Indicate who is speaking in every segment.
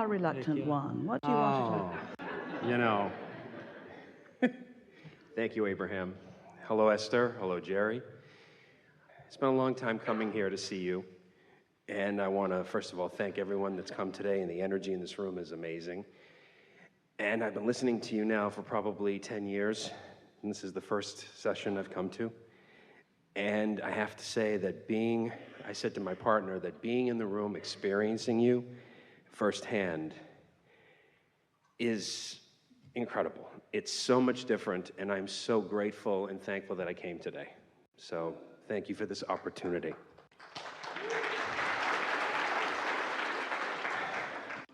Speaker 1: a reluctant one. What do you want to do?
Speaker 2: You know. Thank you, Abraham. Hello, Esther. Hello, Jerry. It's been a long time coming here to see you. And I want to, first of all, thank everyone that's come today, and the energy in this room is amazing. And I've been listening to you now for probably 10 years, and this is the first session I've come to. And I have to say that I said to my partner that being in the room, experiencing you firsthand is incredible. It's so much different, and I'm so grateful and thankful that I came today. So thank you for this opportunity.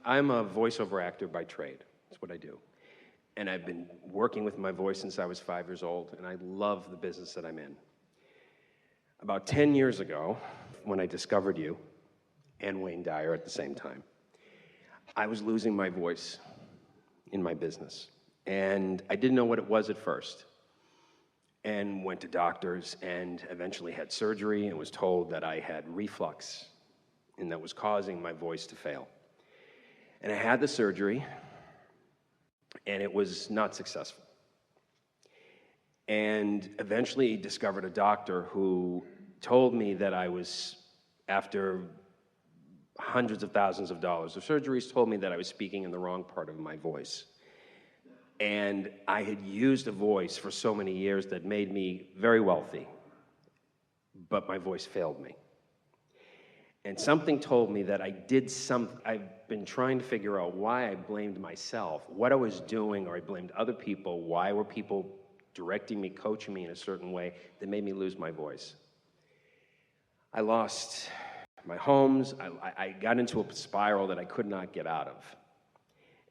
Speaker 2: I'm a voiceover actor by trade. That's what I do. And I've been working with my voice since I was 5 years old, and I love the business that I'm in. About 10 years ago, when I discovered you and Wayne Dyer at the same time, I was losing my voice in my business. And I didn't know what it was at first. And went to doctors and eventually had surgery and was told that I had reflux and that was causing my voice to fail. And I had the surgery, and it was not successful. And eventually discovered a doctor who told me that I was, after hundreds of thousands of dollars of surgeries, told me that I was speaking in the wrong part of my voice. And I had used a voice for so many years that made me very wealthy, but my voice failed me. And something told me that I've been trying to figure out why I blamed myself, what I was doing, or I blamed other people. Why were people directing me, coaching me in a certain way that made me lose my voice? I lost my homes. I got into a spiral that I could not get out of.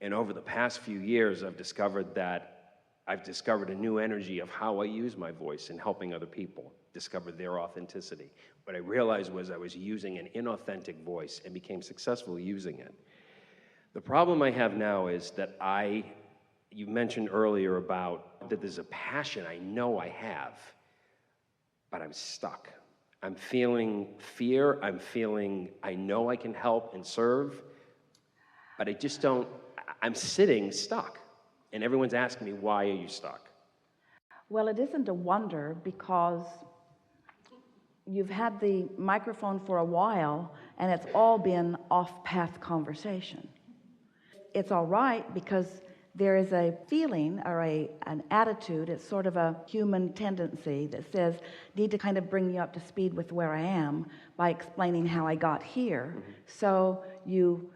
Speaker 2: And over the past few years, I've discovered a new energy of how I use my voice in helping other people discover their authenticity. What I realized was I was using an inauthentic voice and became successful using it. The problem I have now is that you mentioned earlier about that there's a passion I know I have, but I'm stuck. I'm feeling fear. I know I can help and serve, but I just don't. I'm sitting stuck, and everyone's asking me, why are you stuck?
Speaker 1: Well, it isn't a wonder, because you've had the microphone for a while, and it's all been off-path conversation. It's all right, because there is a feeling or an attitude, it's sort of a human tendency that says, need to kind of bring you up to speed with where I am by explaining how I got here. Mm-hmm. So you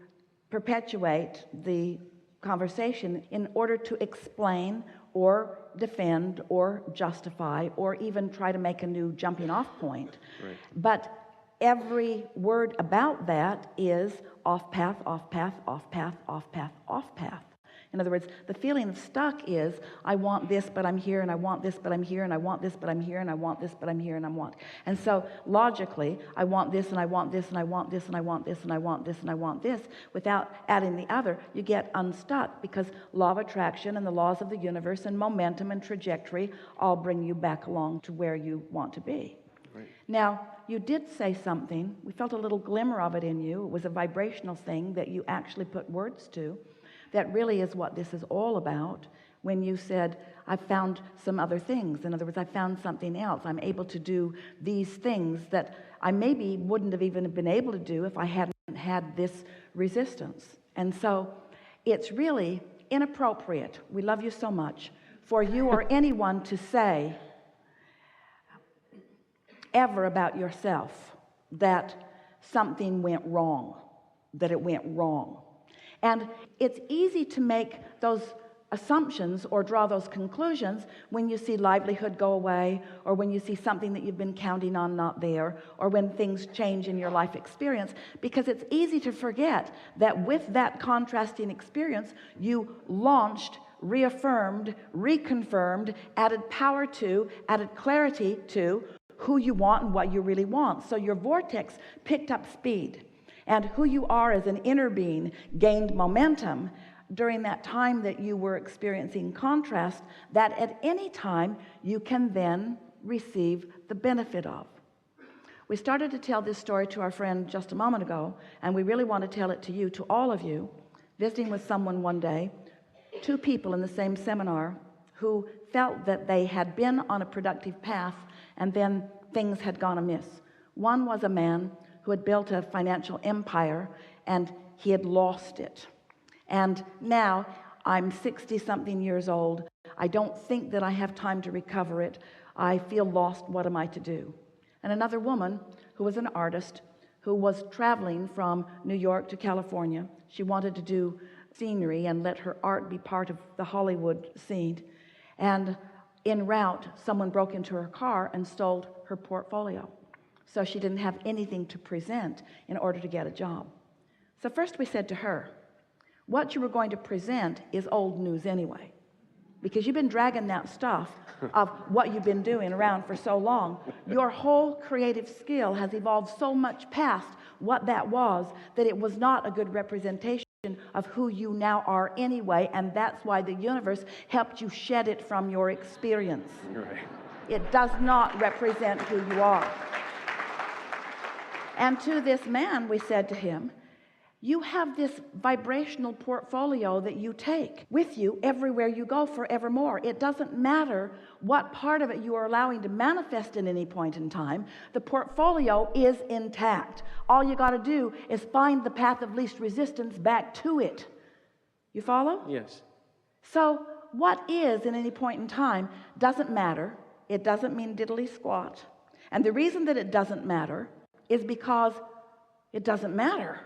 Speaker 1: perpetuate the conversation in order to explain or defend or justify or even try to make a new jumping off point. Right. But every word about that is off path, off path, off path, off path, off path. In other words, the feeling of stuck is, I want this, but I'm here, and I want this, but I'm here, and I want this, but I'm here, and I want this, but I'm here, and I want. And so, logically, I want this, and I want this, and I want this, and I want this, and I want this, and I want this. Without adding the other, you get unstuck, because law of attraction and the laws of the universe and momentum and trajectory all bring you back along to where you want to be. Right. Now, you did say something. We felt a little glimmer of it in you. It was a vibrational thing that you actually put words to. That really is what this is all about. When you said, I found some other things. In other words, I found something else. I'm able to do these things that I maybe wouldn't have even been able to do if I hadn't had this resistance. And so it's really inappropriate, we love you so much, for you or anyone to say ever about yourself that something went wrong, that it went wrong. And it's easy to make those assumptions or draw those conclusions when you see livelihood go away, or when you see something that you've been counting on not there, or when things change in your life experience, because it's easy to forget that with that contrasting experience, you launched, reaffirmed, reconfirmed, added power to, added clarity to who you want and what you really want. So your vortex picked up speed. And who you are as an inner being gained momentum during that time that you were experiencing contrast, that at any time you can then receive the benefit of. We started to tell this story to our friend just a moment ago, and we really want to tell it to you, to all of you, visiting with someone one day, two people in the same seminar who felt that they had been on a productive path and then things had gone amiss. One was a man who had built a financial empire and he had lost it. And now I'm 60-something years old. I don't think that I have time to recover it. I feel lost. What am I to do? And another woman who was an artist who was traveling from New York to California. She wanted to do scenery and let her art be part of the Hollywood scene. And en route, someone broke into her car and stole her portfolio. So she didn't have anything to present in order to get a job. So first we said to her, what you were going to present is old news anyway, because you've been dragging that stuff of what you've been doing around for so long. Your whole creative skill has evolved so much past what that was that it was not a good representation of who you now are anyway, and that's why the universe helped you shed it from your experience.
Speaker 2: Right.
Speaker 1: It does not represent who you are. And to this man, we said to him, you have this vibrational portfolio that you take with you everywhere you go forevermore. It doesn't matter what part of it you are allowing to manifest at any point in time. The portfolio is intact. All you got to do is find the path of least resistance back to it. You follow?
Speaker 2: Yes.
Speaker 1: So what is in any point in time doesn't matter. It doesn't mean diddly squat. And the reason that it doesn't matter is because it doesn't matter.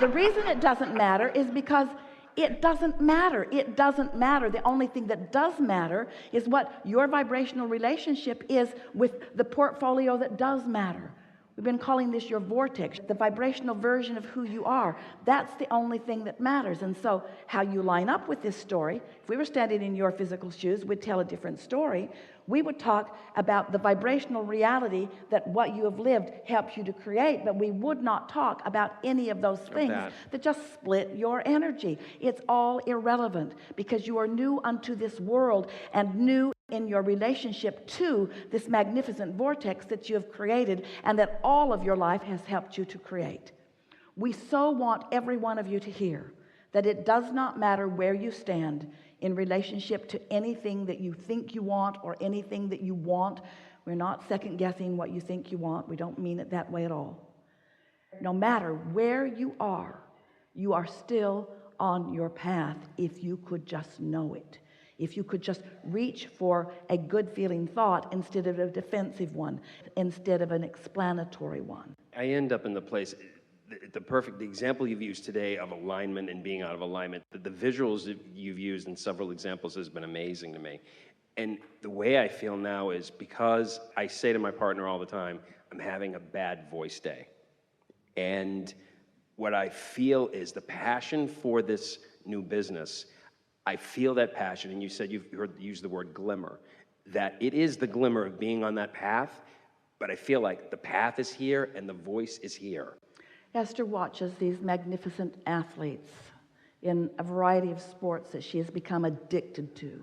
Speaker 1: The reason it doesn't matter is because it doesn't matter. It doesn't matter. The only thing that does matter is what your vibrational relationship is with the portfolio that does matter. We've been calling this your vortex, the vibrational version of who you are. That's the only thing that matters. And so how you line up with this story, if we were standing in your physical shoes, we'd tell a different story. We would talk about the vibrational reality that what you have lived helps you to create, but we would not talk about any of those things that just split your energy. It's all irrelevant because you are new unto this world and new in your relationship to this magnificent vortex that you have created and that all of your life has helped you to create. We so want every one of you to hear that it does not matter where you stand in relationship to anything that you think you want or anything that you want. We're not second guessing what you think you want. We don't mean it that way at all. No matter where you are still on your path if you could just know it. If you could just reach for a good feeling thought instead of a defensive one, instead of an explanatory one.
Speaker 2: I end up in the place, the example you've used today of alignment and being out of alignment, the visuals that you've used in several examples has been amazing to me. And the way I feel now is because I say to my partner all the time, I'm having a bad voice day. And what I feel is the passion for this new business. I feel that passion, and you said you've used the word glimmer, that it is the glimmer of being on that path, but I feel like the path is here and the voice is here.
Speaker 1: Esther watches these magnificent athletes in a variety of sports that she has become addicted to.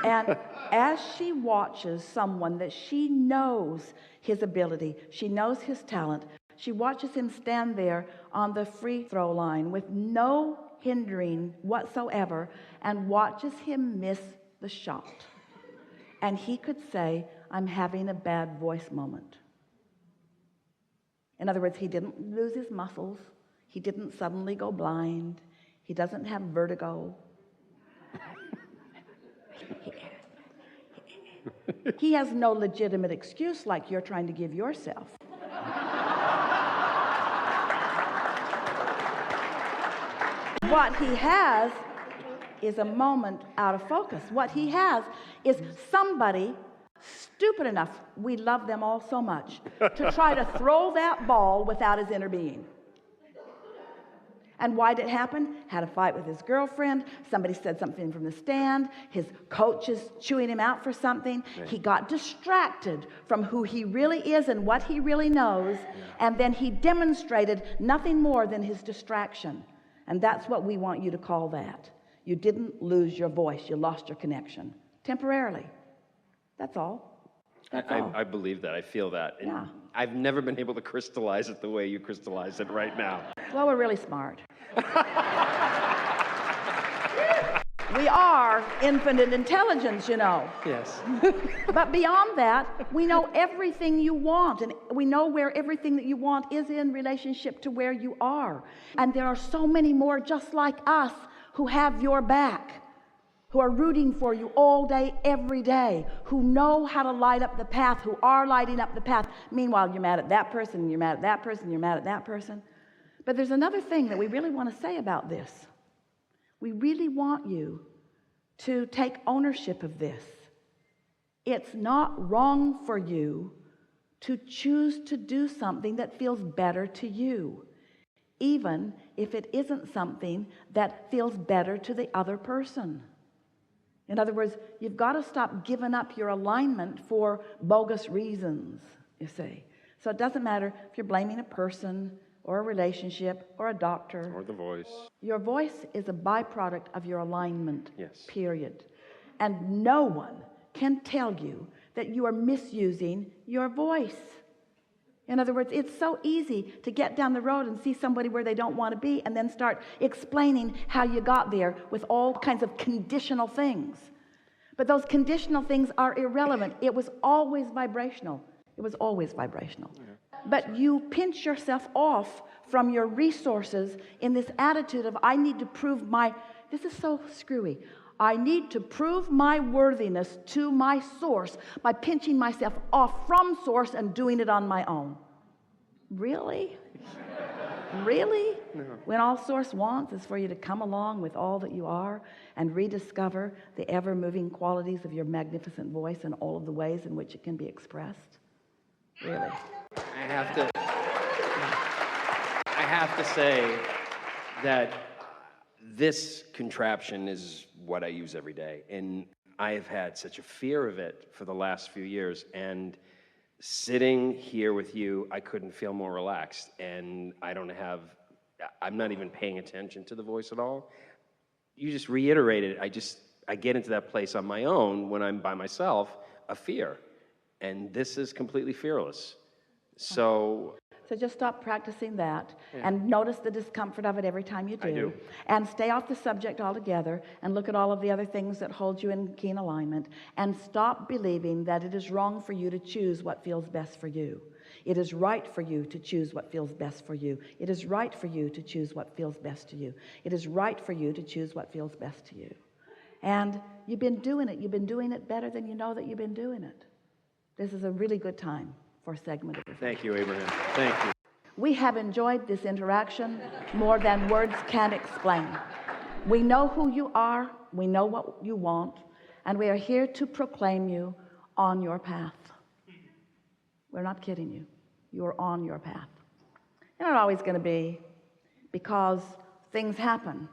Speaker 1: And as she watches someone that she knows his ability, she knows his talent, she watches him stand there on the free throw line with no hindering whatsoever and watches him miss the shot. And he could say, I'm having a bad voice moment. In other words, he didn't lose his muscles. He didn't suddenly go blind. He doesn't have vertigo. He has no legitimate excuse like you're trying to give yourself. What he has is a moment out of focus. What he has is somebody stupid enough, we love them all so much, to try to throw that ball without his inner being. And why did it happen? Had a fight with his girlfriend. Somebody said something from the stand. His coach is chewing him out for something. Right. He got distracted from who he really is and what he really knows. Yeah. And then he demonstrated nothing more than his distraction. And that's what we want you to call that. You didn't lose your voice. You lost your connection. Temporarily. That's all. That's all.
Speaker 2: I believe that. I feel that. And
Speaker 1: Yeah.
Speaker 2: I've never been able to crystallize it the way you crystallize it right now.
Speaker 1: Well, we're really smart. We are infinite intelligence, you know.
Speaker 2: Yes.
Speaker 1: But beyond that, we know everything you want, and we know where everything that you want is in relationship to where you are. And there are so many more just like us who have your back, who are rooting for you all day, every day, who know how to light up the path, who are lighting up the path. Meanwhile, you're mad at that person, you're mad at that person, you're mad at that person. But there's another thing that we really want to say about this. We really want you to take ownership of this. It's not wrong for you to choose to do something that feels better to you, even if it isn't something that feels better to the other person. In other words, you've got to stop giving up your alignment for bogus reasons, you see. So it doesn't matter if you're blaming a person or a relationship or a doctor.
Speaker 2: Or the voice.
Speaker 1: Your voice is a byproduct of your alignment,
Speaker 2: Yes.
Speaker 1: period. And no one can tell you that you are misusing your voice. In other words, it's so easy to get down the road and see somebody where they don't want to be and then start explaining how you got there with all kinds of conditional things. But those conditional things are irrelevant. It was always vibrational. It was always vibrational. Yeah. But you pinch yourself off from your resources in this attitude of, I need to prove this is so screwy. I need to prove my worthiness to my source by pinching myself off from source and doing it on my own. Really? Really? No. When all source wants is for you to come along with all that you are and rediscover the ever-moving qualities of your magnificent voice and all of the ways in which it can be expressed. Really?
Speaker 2: I have to say that this contraption is what I use every day, and I have had such a fear of it for the last few years, and sitting here with you, I couldn't feel more relaxed, and I'm not even paying attention to the voice at all. You just reiterated it. I get into that place on my own when I'm by myself, a fear, and this is completely fearless. So
Speaker 1: just stop practicing that and notice the discomfort of it every time you do.
Speaker 2: I do.
Speaker 1: And stay off the subject altogether and look at all of the other things that hold you in keen alignment, and stop believing that it is wrong for you to choose what feels best for you. It is right for you to choose what feels best for you. It is right for you to choose what feels best to you. It is right for you to choose what feels best to you. And you've been doing it. You've been doing it better than you know that you've been doing it. This is a really good time for a segment of this.
Speaker 2: Thank you, Abraham. Thank you.
Speaker 1: We have enjoyed this interaction more than words can explain. We know who you are, we know what you want, and we are here to proclaim you on your path. We're not kidding you. You're on your path. You're not always going to be, because things happen,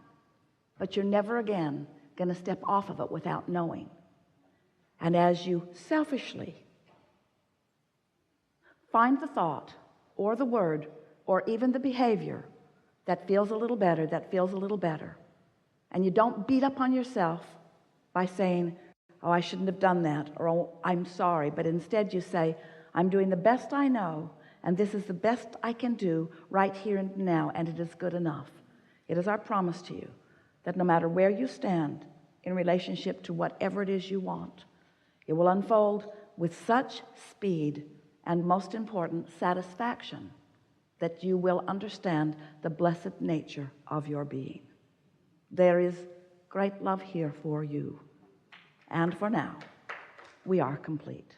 Speaker 1: but you're never again going to step off of it without knowing. And as you selfishly find the thought or the word or even the behavior that feels a little better, and you don't beat up on yourself by saying, oh, I shouldn't have done that, or oh, I'm sorry, but instead you say, I'm doing the best I know, and this is the best I can do right here and now, and it is good enough. It is our promise to you that no matter where you stand in relationship to whatever it is you want, it will unfold with such speed and, most important, satisfaction, that you will understand the blessed nature of your being. There is great love here for you. And for now, we are complete.